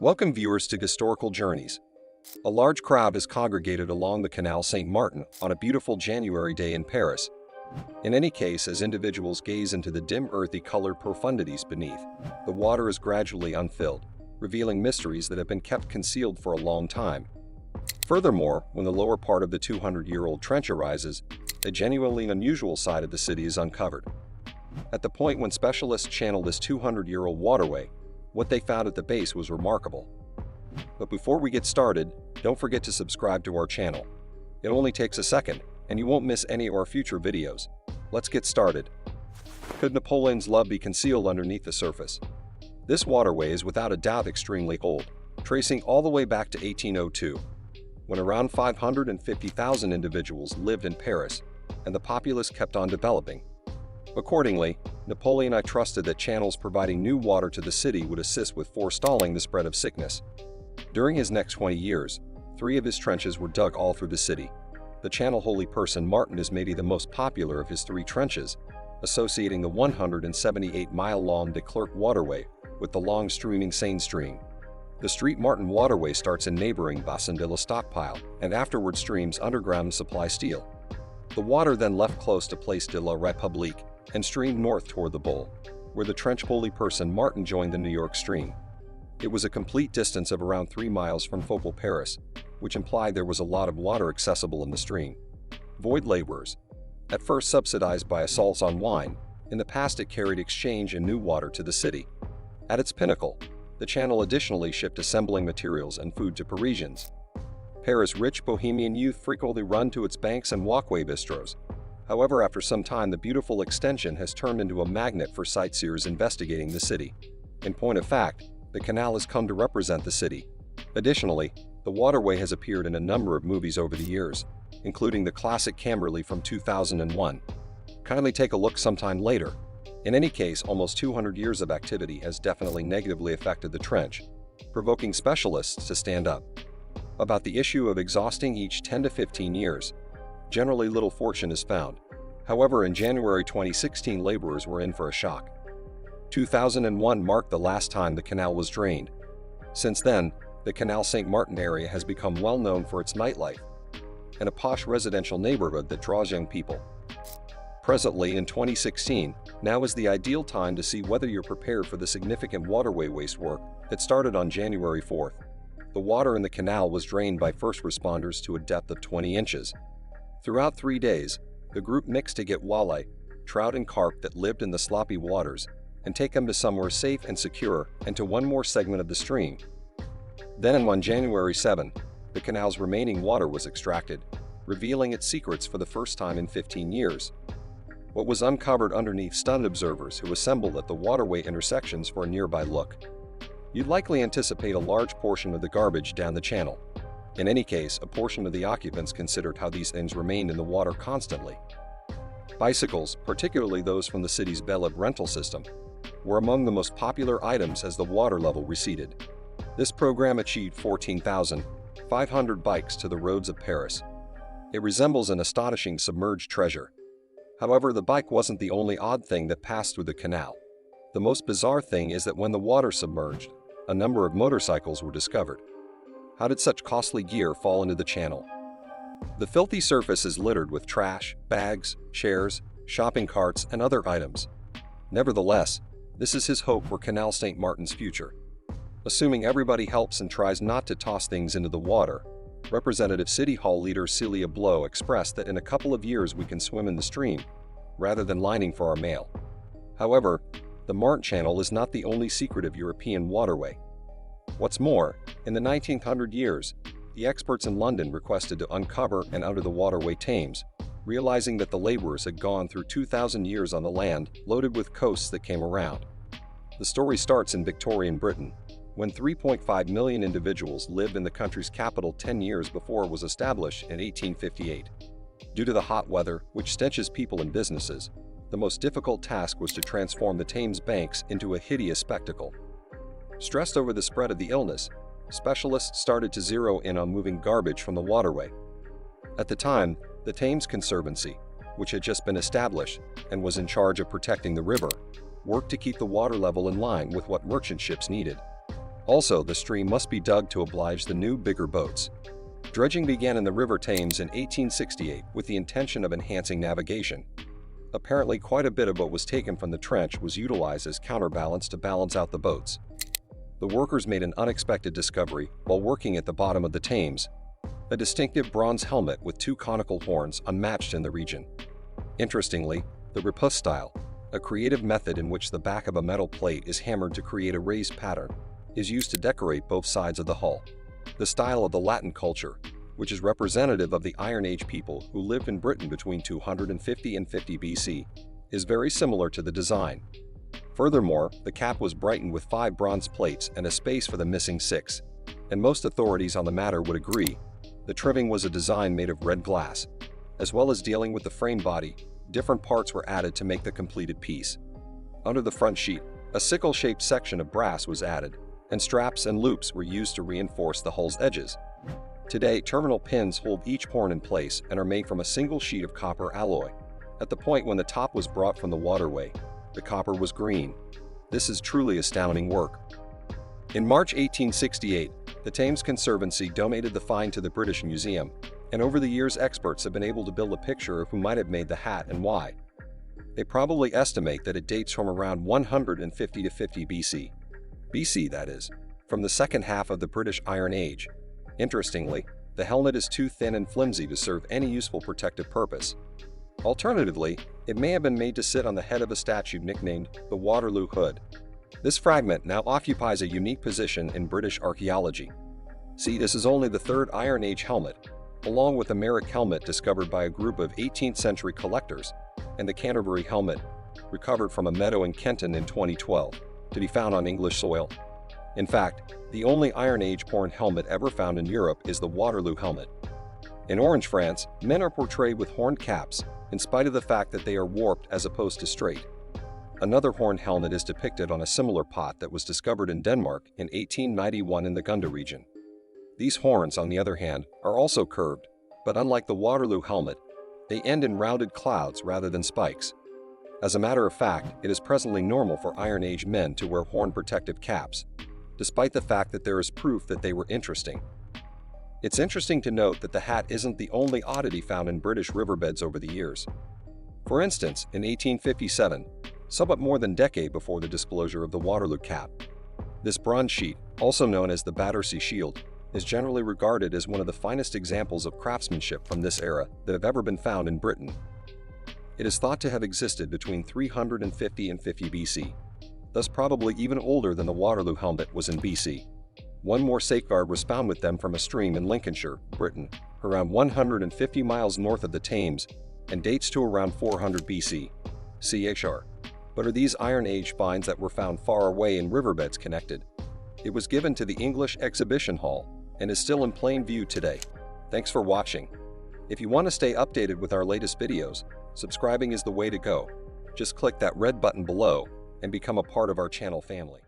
Welcome viewers to Historical Journeys. A large crowd has congregated along the Canal Saint-Martin on a beautiful January day in Paris. In any case, as individuals gaze into the dim earthy colored profundities beneath, the water is gradually unfilled, revealing mysteries that have been kept concealed for a long time. Furthermore, when the lower part of the 200-year-old trench arises, a genuinely unusual side of the city is uncovered. At the point when specialists channeled this 200-year-old waterway, what they found at the base was remarkable. But before we get started, don't forget to subscribe to our channel. It only takes a second, and you won't miss any of our future videos. Let's get started. Could Napoleon's love be concealed underneath the surface? This waterway is without a doubt extremely old, tracing all the way back to 1802, when around 550,000 individuals lived in Paris, and the populace kept on developing. Accordingly, Napoleon I trusted that channels providing new water to the city would assist with forestalling the spread of sickness. During his next 20 years, 3 of his trenches were dug all through the city. The Channel Holy Person Martin is maybe the most popular of his 3 trenches, associating the 178-mile-long de Klerk waterway with the long streaming Seine stream. The Street Martin waterway starts in neighboring Bassin de la Stockpile and afterward streams underground to supply steel. The water then left close to Place de la République and streamed north toward the Bowl, where the trench Holy Person Martin joined the New York stream. It was a complete distance of around 3 miles from focal Paris, which implied there was a lot of water accessible in the stream. Void laborers. At first subsidized by assaults on wine, in the past it carried exchange and new water to the city. At its pinnacle, the channel additionally shipped assembling materials and food to Parisians. Paris' rich bohemian youth frequently run to its banks and walkway bistros. However, after some time, the beautiful extension has turned into a magnet for sightseers investigating the city. In point of fact, the canal has come to represent the city. Additionally, the waterway has appeared in a number of movies over the years, including the classic Camberley from 2001. Kindly take a look sometime later. In any case, almost 200 years of activity has definitely negatively affected the trench, provoking specialists to stand up about the issue of exhausting each 10 to 15 years. Generally little fortune is found. However, in January 2016, laborers were in for a shock. 2001 marked the last time the canal was drained. Since then, the Canal Saint-Martin area has become well known for its nightlife and a posh residential neighborhood that draws young people. Presently, in 2016, now is the ideal time to see whether you're prepared for the significant waterway waste work that started on January 4th. The water in the canal was drained by first responders to a depth of 20 inches. Throughout 3 days, the group mixed to get walleye, trout and carp that lived in the sloppy waters and take them to somewhere safe and secure and to one more segment of the stream. Then on January 7, the canal's remaining water was extracted, revealing its secrets for the first time in 15 years. What was uncovered underneath stunned observers who assembled at the waterway intersections for a nearby look. You'd likely anticipate a large portion of the garbage down the channel. In any case, a portion of the occupants considered how these things remained in the water constantly. Bicycles, particularly those from the city's Bellib rental system, were among the most popular items as the water level receded. This program achieved 14,500 bikes to the roads of Paris. It resembles an astonishing submerged treasure. However, the bike wasn't the only odd thing that passed through the canal. The most bizarre thing is that when the water submerged, a number of motorcycles were discovered. How did such costly gear fall into the channel? The filthy surface is littered with trash, bags, chairs, shopping carts, and other items. Nevertheless, this is his hope for Canal Saint-Martin's future. Assuming everybody helps and tries not to toss things into the water, Representative City Hall leader Celia Blow expressed that in a couple of years we can swim in the stream, rather than lining for our mail. However, the Marne Channel is not the only secretive European waterway. What's more, in the 1900 years, the experts in London requested to uncover and under the waterway Thames, realizing that the laborers had gone through 2,000 years on the land loaded with coasts that came around. The story starts in Victorian Britain, when 3.5 million individuals lived in the country's capital 10 years before it was established in 1858. Due to the hot weather, which stenches people and businesses, the most difficult task was to transform the Thames banks into a hideous spectacle. Stressed over the spread of the illness, specialists started to zero in on moving garbage from the waterway. At the time, the Thames Conservancy, which had just been established and was in charge of protecting the river, worked to keep the water level in line with what merchant ships needed. Also, the stream must be dug to oblige the new, bigger boats. Dredging began in the River Thames in 1868 with the intention of enhancing navigation. Apparently, quite a bit of what was taken from the trench was utilized as counterbalance to balance out the boats. The workers made an unexpected discovery while working at the bottom of the Thames: a distinctive bronze helmet with two conical horns unmatched in the region. Interestingly, the riposte style, a creative method in which the back of a metal plate is hammered to create a raised pattern, is used to decorate both sides of the hull. The style of the Latin culture, which is representative of the Iron Age people who lived in Britain between 250 and 50 BC, is very similar to the design. Furthermore, the cap was brightened with 5 bronze plates and a space for the missing 6, and most authorities on the matter would agree. The trimming was a design made of red glass. As well as dealing with the frame body, different parts were added to make the completed piece. Under the front sheet, a sickle-shaped section of brass was added, and straps and loops were used to reinforce the hull's edges. Today, terminal pins hold each horn in place and are made from a single sheet of copper alloy. At the point when the top was brought from the waterway, the copper was green. This is truly astounding work. In March 1868, the Thames Conservancy donated the find to the British Museum, and over the years experts have been able to build a picture of who might have made the hat and why. They probably estimate that it dates from around 150 to 50 BC. BC, that is, from the second half of the British Iron Age. Interestingly, the helmet is too thin and flimsy to serve any useful protective purpose. Alternatively, it may have been made to sit on the head of a statue nicknamed the Waterloo Hood. This fragment now occupies a unique position in British archaeology. See, this is only the third Iron Age helmet, along with the Merrick helmet discovered by a group of 18th century collectors, and the Canterbury helmet, recovered from a meadow in Kenton in 2012, to be found on English soil. In fact, the only Iron Age horn helmet ever found in Europe is the Waterloo helmet. In Orange, France, men are portrayed with horned caps, in spite of the fact that they are warped as opposed to straight. Another horned helmet is depicted on a similar pot that was discovered in Denmark in 1891 in the Gunda region. These horns, on the other hand, are also curved, but unlike the Waterloo helmet, they end in rounded clouds rather than spikes. As a matter of fact, it is presently normal for Iron Age men to wear horn protective caps, despite the fact that there is proof that they were interesting. It's interesting to note that the hat isn't the only oddity found in British riverbeds over the years. For instance, in 1857, somewhat more than a decade before the disclosure of the Waterloo cap, this bronze sheet, also known as the Battersea Shield, is generally regarded as one of the finest examples of craftsmanship from this era that have ever been found in Britain. It is thought to have existed between 350 and 50 BC, thus probably even older than the Waterloo helmet was in BC. One more safeguard was found with them from a stream in Lincolnshire, Britain, around 150 miles north of the Thames, and dates to around 400 BC. CHR. But are these Iron Age finds that were found far away in riverbeds connected? It was given to the English Exhibition Hall and is still in plain view today. Thanks for watching. If you want to stay updated with our latest videos, subscribing is the way to go. Just click that red button below and become a part of our channel family.